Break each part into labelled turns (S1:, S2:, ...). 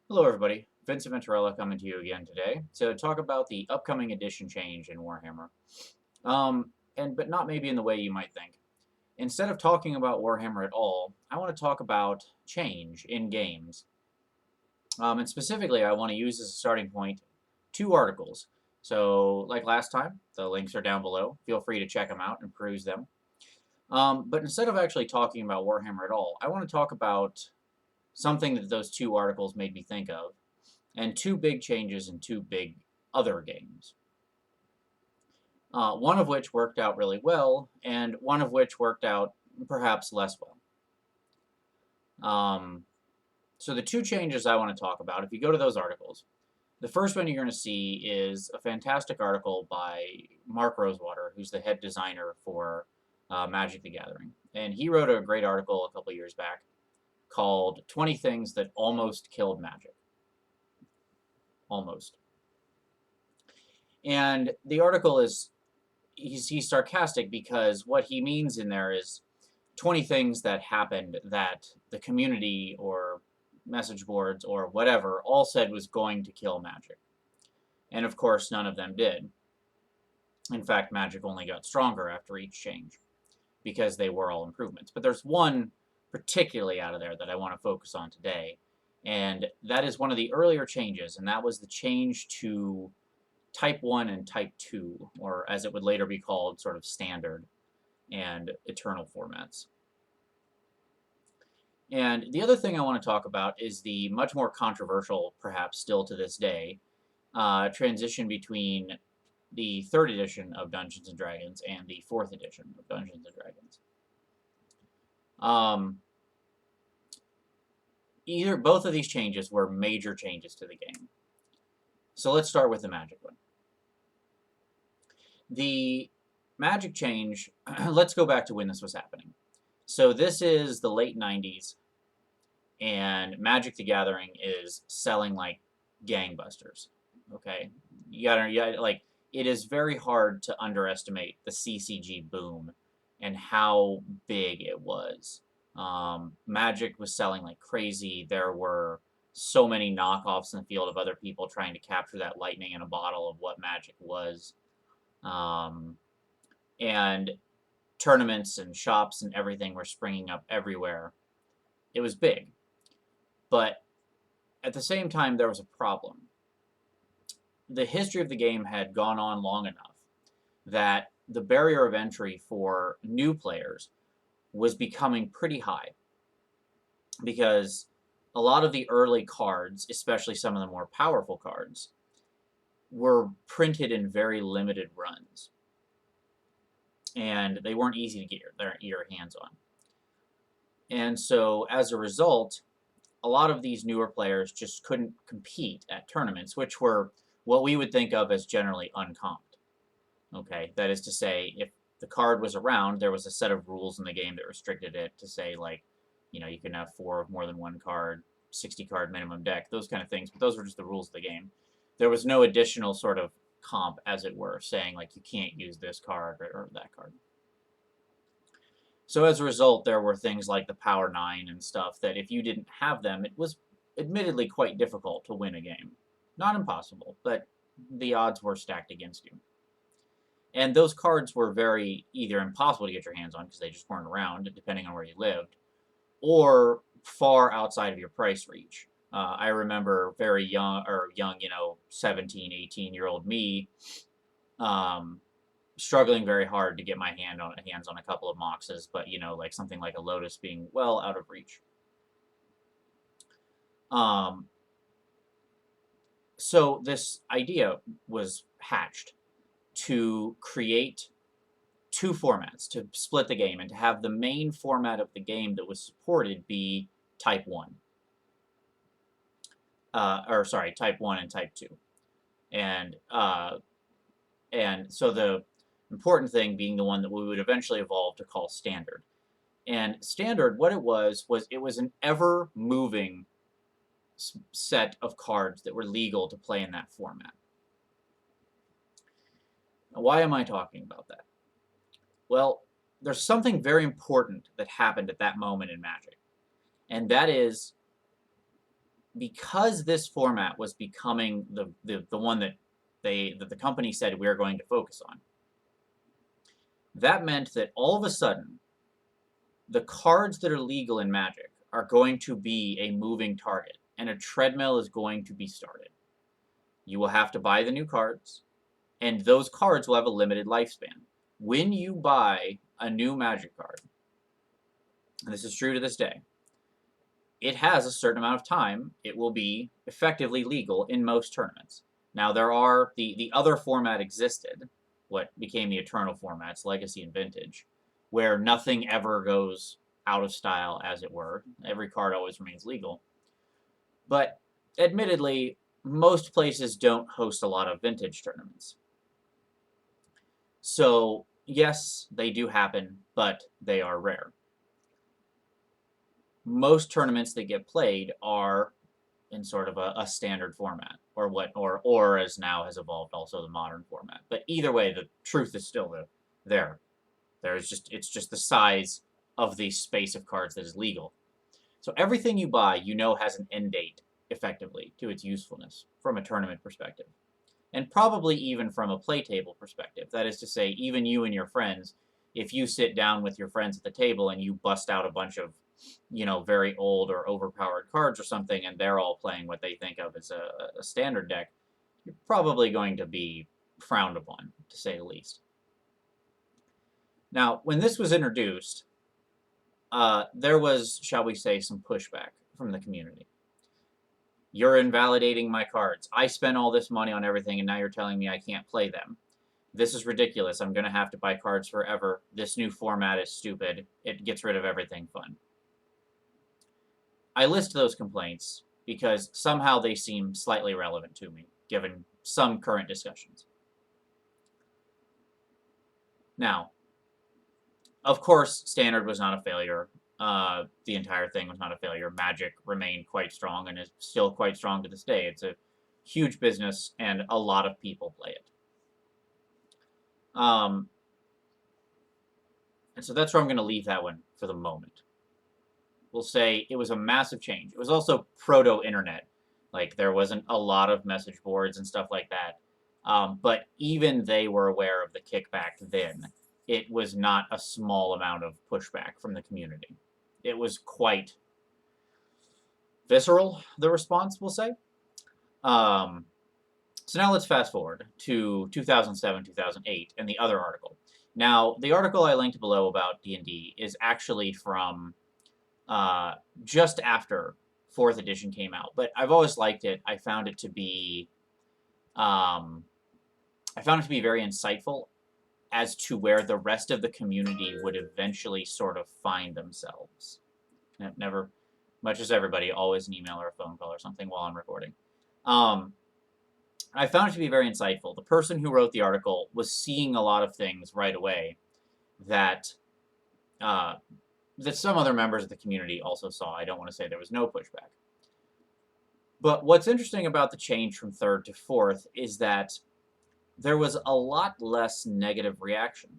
S1: Hello, everybody. Vincent Venturella coming to you again today to talk about the upcoming edition change in Warhammer. But not maybe in the way you might think. Instead of talking about Warhammer at all, I want to talk about change in games. And specifically, I want to use as a starting point two articles. So, like last time, the links are down below. Feel free to check them out and peruse them. But instead of actually talking about Warhammer at all, I want to talk about something that those two articles made me think of and two big changes in two big other games. One of which worked out really well, and one of which worked out perhaps less well. So the two changes I want to talk about, if you go to those articles, the first one you're going to see is a fantastic article by Mark Rosewater, who's the head designer for Magic the Gathering. And he wrote a great article a couple years back called 20 Things That Almost Killed Magic. Almost. And the article is, he's sarcastic because what he means in there is 20 things that happened that the community or message boards or whatever all said was going to kill Magic. And of course, none of them did. In fact, Magic only got stronger after each change because they were all improvements. But there's one particularly out of there that I want to focus on today, and that is one of the earlier changes, and that was the change to Type 1 and Type 2, or as it would later be called, sort of standard and eternal formats. And the other thing I want to talk about is the much more controversial, perhaps still to this day, transition between the 3rd edition of Dungeons & Dragons and the 4th edition of Dungeons & Dragons. Both of these changes were major changes to the game. So let's start with the Magic one. The Magic change, let's go back to when this was happening. So this is the late 90s, and Magic the Gathering is selling like gangbusters. Okay, it is very hard to underestimate the CCG boom and how big it was. Magic was selling like crazy. There were so many knockoffs in the field of other people trying to capture that lightning in a bottle of what Magic was. And tournaments and shops and everything were springing up everywhere. It was big. But at the same time, there was a problem. The history of the game had gone on long enough that the barrier of entry for new players was becoming pretty high, because a lot of the early cards, especially some of the more powerful cards, were printed in very limited runs, and they weren't easy to get your hands on. And so as a result, a lot of these newer players just couldn't compete at tournaments, which were what we would think of as generally uncomped. Okay, that is to say, if the card was around, there was a set of rules in the game that restricted it to say, like, you can have 4 of more than one card, 60 card minimum deck, those kind of things, but those were just the rules of the game. There was no additional sort of comp, as it were, saying, like, you can't use this card or that card. So as a result, there were things like the Power 9 and stuff that if you didn't have them, it was admittedly quite difficult to win a game. Not impossible, but the odds were stacked against you. And those cards were very either impossible to get your hands on because they just weren't around, depending on where you lived, or far outside of your price reach. I remember very young, 17, 18-year-old me, struggling very hard to get my hands on a couple of Moxes, but, like something like a Lotus being well out of reach. So this idea was hatched to create two formats, to split the game, and to have the main format of the game that was supported be Type 1. Type 1 and Type 2. And so the important thing being the one that we would eventually evolve to call Standard. And Standard, what it was it was an ever-moving set of cards that were legal to play in that format. Now, why am I talking about that? Well, there's something very important that happened at that moment in Magic, and that is because this format was becoming the one that the company said we're going to focus on, that meant that all of a sudden, the cards that are legal in Magic are going to be a moving target, and a treadmill is going to be started. You will have to buy the new cards, and those cards will have a limited lifespan. When you buy a new Magic card, and this is true to this day, it has a certain amount of time it will be effectively legal in most tournaments. Now, there are the other format existed, what became the Eternal formats, Legacy and Vintage, where nothing ever goes out of style, as it were. Every card always remains legal. But admittedly, most places don't host a lot of Vintage tournaments. So, yes, they do happen, but they are rare. Most tournaments that get played are in sort of a standard format, or as now has evolved, also the modern format. But either way, the truth is still there. It's just the size of the space of cards that is legal. So everything you buy, has an end date, effectively, to its usefulness from a tournament perspective. And probably even from a play table perspective. That is to say, even you and your friends, if you sit down with your friends at the table and you bust out a bunch of very old or overpowered cards or something, and they're all playing what they think of as a standard deck, you're probably going to be frowned upon, to say the least. Now, when this was introduced, there was, shall we say, some pushback from the community. You're invalidating my cards. I spent all this money on everything, and now you're telling me I can't play them. This is ridiculous. I'm going to have to buy cards forever. This new format is stupid. It gets rid of everything fun. I list those complaints because somehow they seem slightly relevant to me, given some current discussions. Now, of course, Standard was not a failure. The entire thing was not a failure. Magic remained quite strong and is still quite strong to this day. It's a huge business, and a lot of people play it. And so that's where I'm going to leave that one for the moment. We'll say it was a massive change. It was also proto-internet. Like, there wasn't a lot of message boards and stuff like that. But even they were aware of the kickback then. It was not a small amount of pushback from the community. It was quite visceral, the response, we'll say. So now let's fast forward to 2007, 2008, and the other article. Now, the article I linked below about D&D is actually from just after 4th edition came out, but I've always liked it. I found it to be very insightful as to where the rest of the community would eventually sort of find themselves. Never, much as everybody, always an email or a phone call or something while I'm recording. I found it to be very insightful. The person who wrote the article was seeing a lot of things right away that that some other members of the community also saw. I don't want to say there was no pushback. But what's interesting about the change from 3rd to 4th is that there was a lot less negative reaction.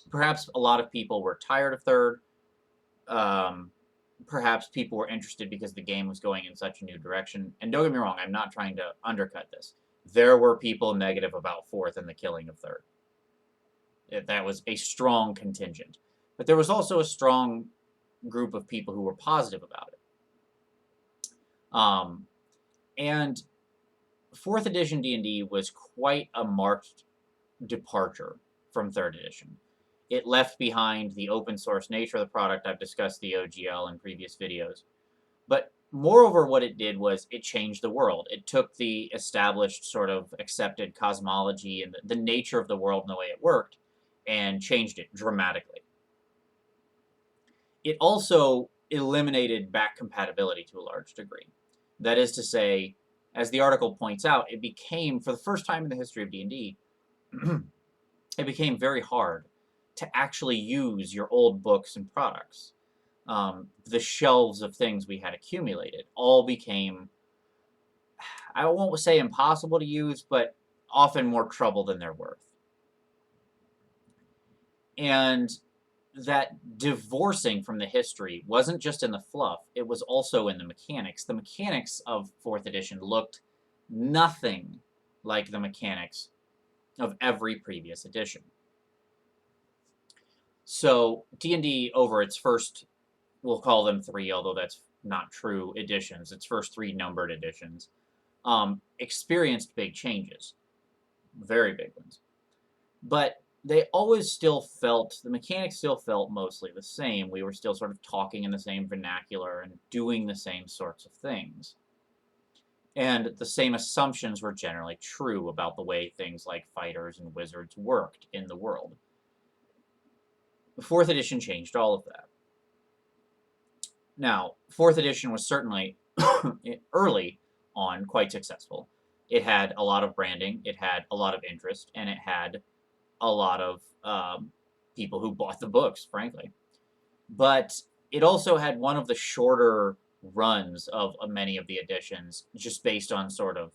S1: Perhaps a lot of people were tired of 3rd. Perhaps people were interested because the game was going in such a new direction. And don't get me wrong, I'm not trying to undercut this. There were people negative about 4th and the killing of 3rd. That was a strong contingent. But there was also a strong group of people who were positive about it. And 4th edition D&D was quite a marked departure from 3rd edition. It left behind the open source nature of the product. I've discussed the OGL in previous videos. But moreover, what it did was it changed the world. It took the established sort of accepted cosmology and the nature of the world and the way it worked and changed it dramatically. It also eliminated back compatibility to a large degree. That is to say, as the article points out, it became, for the first time in the history of D&D, it became very hard to actually use your old books and products. The shelves of things we had accumulated all became, I won't say impossible to use, but often more trouble than they're worth. And that divorcing from the history wasn't just in the fluff, it was also in the mechanics. The mechanics of 4th edition looked nothing like the mechanics of every previous edition. So D&D, over its first, we'll call them 3, although that's not true, editions, its first 3 numbered editions, experienced big changes. Very big ones. But they always still felt, the mechanics still felt mostly the same. We were still sort of talking in the same vernacular and doing the same sorts of things. And the same assumptions were generally true about the way things like fighters and wizards worked in the world. The 4th edition changed all of that. Now, 4th edition was certainly early on quite successful. It had a lot of branding, it had a lot of interest, and it had a lot of people who bought the books, frankly. But it also had one of the shorter runs of many of the editions, just based on sort of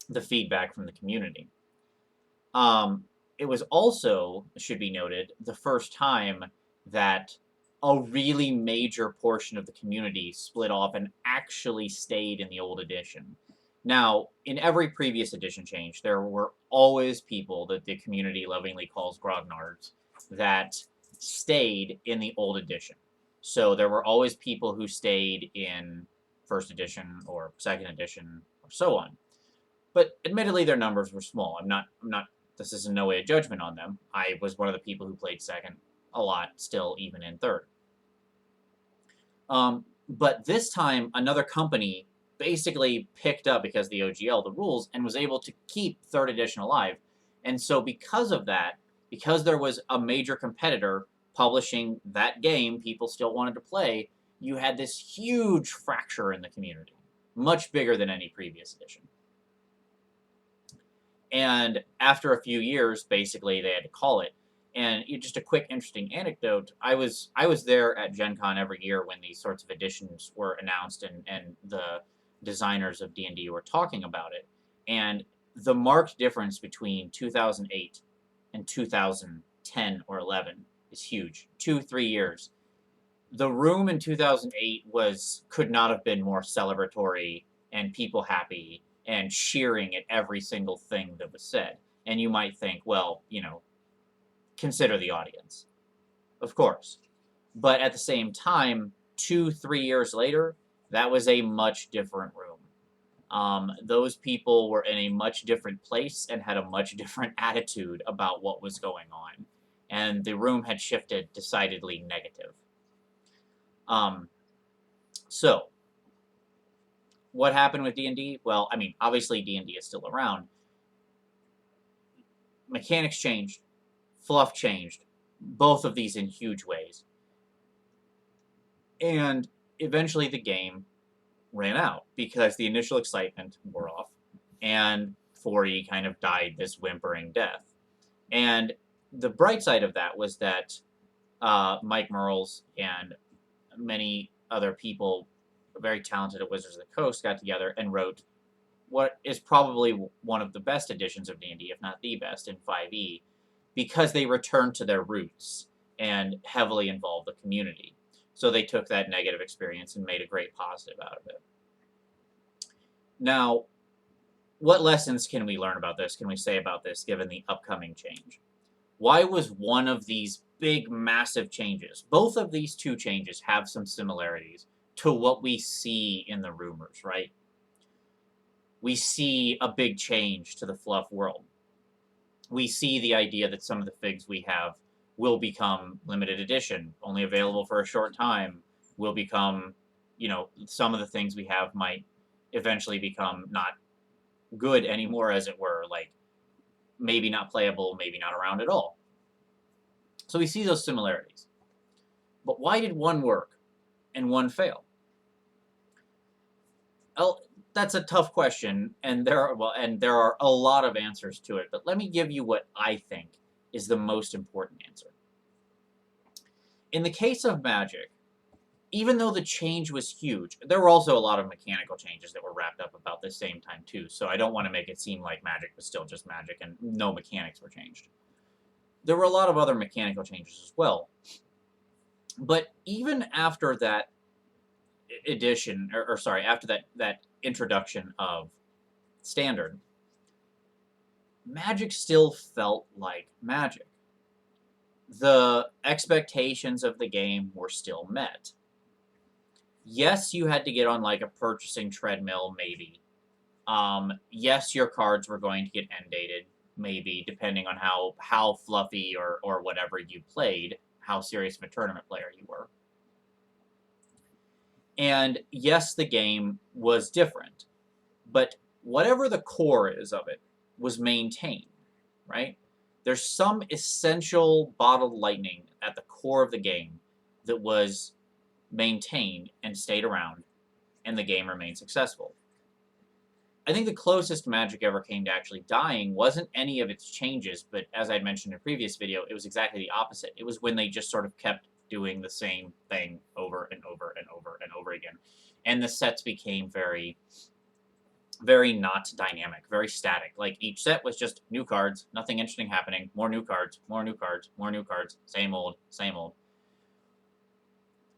S1: the feedback from the community. It was also, should be noted, the first time that a really major portion of the community split off and actually stayed in the old edition. Now, in every previous edition change, there were always people that the community lovingly calls grognards that stayed in the old edition. So there were always people who stayed in 1st edition or 2nd edition or so on. But admittedly, their numbers were small. This is in no way a judgment on them. I was one of the people who played 2nd a lot, still, even in 3rd. But this time, another company basically picked up, because the OGL, the rules, and was able to keep 3rd edition alive. And so because of that, because there was a major competitor publishing that game people still wanted to play, you had this huge fracture in the community, much bigger than any previous edition. And after a few years, basically, they had to call it. And just a quick, interesting anecdote, I was there at Gen Con every year when these sorts of editions were announced and the designers of D&D were talking about it. And the marked difference between 2008 and 2010 or 11 is huge. 2-3 years. The room in 2008 could not have been more celebratory and people happy and cheering at every single thing that was said. And you might think, well, consider the audience. Of course. But at the same time, 2-3 years later, that was a much different room. Those people were in a much different place and had a much different attitude about what was going on. And the room had shifted decidedly negative. So, what happened with D&D? Well, I mean, obviously D&D is still around. Mechanics changed. Fluff changed. Both of these in huge ways. And eventually the game ran out because the initial excitement wore off and 4E kind of died this whimpering death. And the bright side of that was that Mike Merles and many other people very talented at Wizards of the Coast got together and wrote what is probably one of the best editions of D&D, if not the best, in 5e, because they returned to their roots and heavily involved the community. So they took that negative experience and made a great positive out of it. Now, what lessons can we learn about this, can we say about this, given the upcoming change? Why was one of these big, massive changes? Both of these two changes have some similarities to what we see in the rumors, right? We see a big change to the fluff world. We see the idea that some of the figs we have will become limited edition, only available for a short time, will become, some of the things we have might eventually become not good anymore, as it were, like maybe not playable, maybe not around at all. So we see those similarities. But why did one work and one fail? Well, that's a tough question, and there are a lot of answers to it, but let me give you what I think is the most important answer. In the case of Magic, even though the change was huge, there were also a lot of mechanical changes that were wrapped up about the same time too, so I don't want to make it seem like Magic was still just Magic and no mechanics were changed. there were a lot of other mechanical changes as well. But even after that edition, or sorry, after that introduction of Standard, Magic still felt like Magic. The expectations of the game were still met. Yes, you had to get on like a purchasing treadmill, maybe. Yes, your cards were going to get end dated, maybe, depending on how fluffy or whatever you played, how serious of a tournament player you were. And yes, the game was different, but whatever the core is of it was maintained, right? There's some essential bottled lightning at the core of the game that was maintained and stayed around, and the game remained successful. I think the closest Magic ever came to actually dying wasn't any of its changes, but as I'd mentioned in a previous video, it was exactly the opposite. It was when they just sort of kept doing the same thing over and over and over and over again. And the sets became very, very not dynamic, very static. Like, each set was just new cards, nothing interesting happening, more new cards, more new cards, more new cards, same old, same old.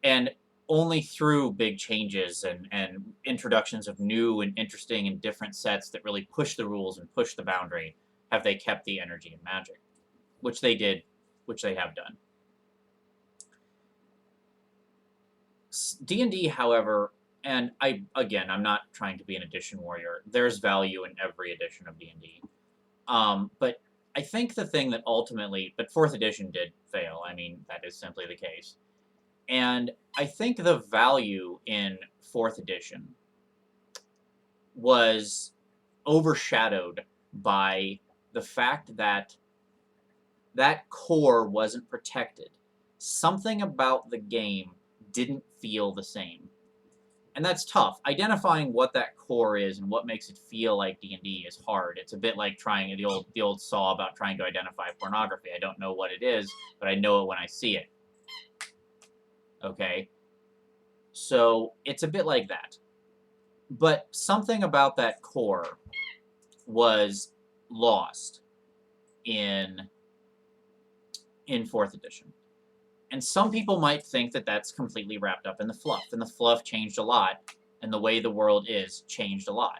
S1: And only through big changes and introductions of new and interesting and different sets that really push the rules and push the boundary have they kept the energy in Magic, which they did, which they have done. D&D, however, and I'm not trying to be an edition warrior. There's value in every edition of D&D. But I think the thing that ultimately, but 4th edition did fail. I mean, that is simply the case. And I think the value in 4th edition was overshadowed by the fact that that core wasn't protected. Something about the game didn't feel the same. And that's tough. Identifying what that core is and what makes it feel like D&D is hard. It's a bit like trying the old saw about trying to identify pornography. I don't know what it is, but I know it when I see it. Okay? So it's a bit like that. But something about that core was lost in 4th edition. And some people might think that that's completely wrapped up in the fluff. And the fluff changed a lot, and the way the world is changed a lot.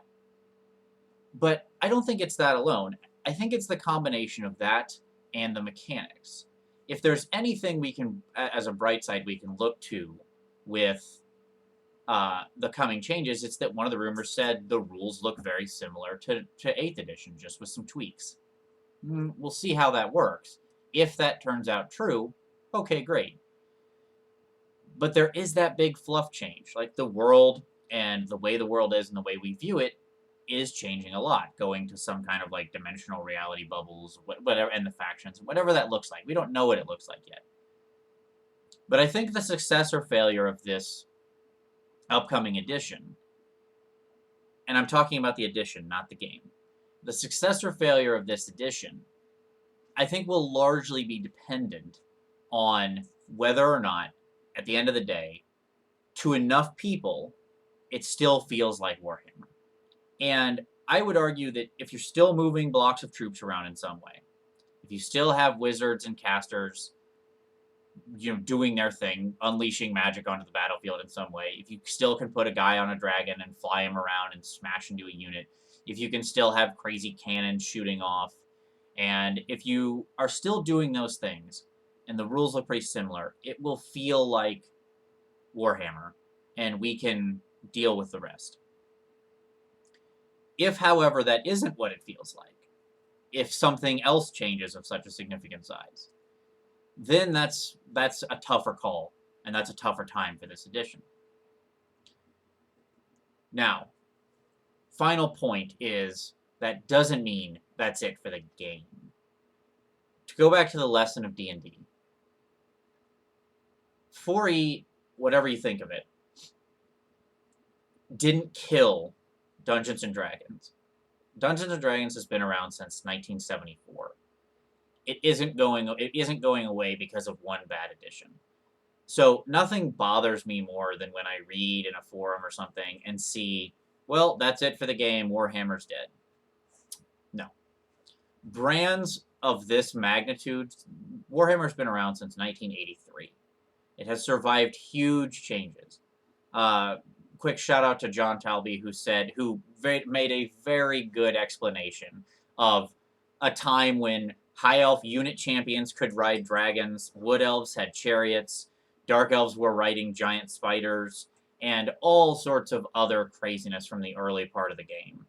S1: But I don't think it's that alone. I think it's the combination of that and the mechanics. If there's anything we can, as a bright side, we can look to with the coming changes, it's that one of the rumors said the rules look very similar to 8th edition, just with some tweaks. We'll see how that works. If that turns out true, okay, great. But there is that big fluff change. Like, the world and the way the world is and the way we view it is changing a lot, going to some kind of like dimensional reality bubbles, whatever, and the factions, whatever that looks like. We don't know what it looks like yet. But I think the success or failure of this upcoming edition, and I'm talking about the edition, not the game, the success or failure of this edition, I think will largely be dependent on whether or not, at the end of the day, to enough people, it still feels like Warhammer. And I would argue that if you're still moving blocks of troops around in some way, if you still have wizards and casters, doing their thing, unleashing magic onto the battlefield in some way, if you still can put a guy on a dragon and fly him around and smash into a unit, if you can still have crazy cannons shooting off, and if you are still doing those things, and the rules look pretty similar, it will feel like Warhammer, and we can deal with the rest. If, however, that isn't what it feels like, if something else changes of such a significant size, then that's a tougher call, and that's a tougher time for this edition. Now, final point is that doesn't mean that's it for the game. To go back to the lesson of D&D, 4E, whatever you think of it, didn't kill Dungeons & Dragons. Dungeons & Dragons has been around since 1974. It isn't going away because of one bad edition. So nothing bothers me more than when I read in a forum or something and see, well, that's it for the game, Warhammer's dead. No. Brands of this magnitude, Warhammer's been around since 1983. It has survived huge changes. Quick shout out to John Talby, who made a very good explanation of a time when high elf unit champions could ride dragons, wood elves had chariots, dark elves were riding giant spiders, and all sorts of other craziness from the early part of the game.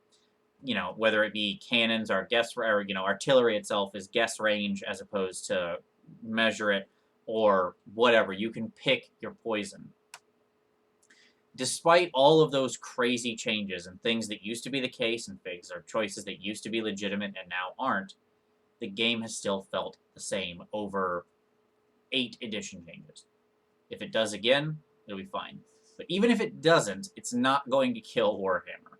S1: You know, whether it be cannons or artillery itself is guess range as opposed to measure it, or whatever. You can pick your poison. Despite all of those crazy changes and things that used to be the case and things or choices that used to be legitimate and now aren't, the game has still felt the same over 8 edition changes. If it does again, it'll be fine. But even if it doesn't, it's not going to kill Warhammer.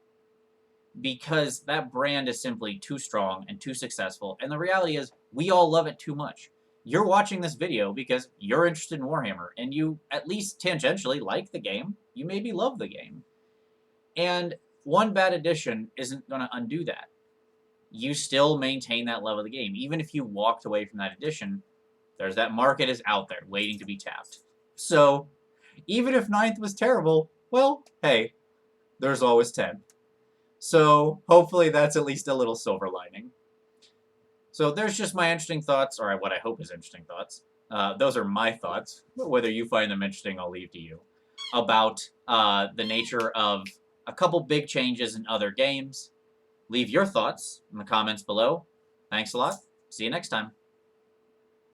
S1: Because that brand is simply too strong and too successful, and the reality is, we all love it too much. You're watching this video because you're interested in Warhammer, and you at least tangentially like the game. You maybe love the game. And one bad edition isn't going to undo that. You still maintain that love of the game. Even if you walked away from that edition, there's that market is out there waiting to be tapped. So, even if 9th was terrible, well, hey, there's always 10. So, hopefully that's at least a little silver lining. So there's just my interesting thoughts, or what I hope is interesting thoughts. Those are my thoughts. Whether you find them interesting, I'll leave to you. About the nature of a couple big changes in other games. Leave your thoughts in the comments below. Thanks a lot. See you next time.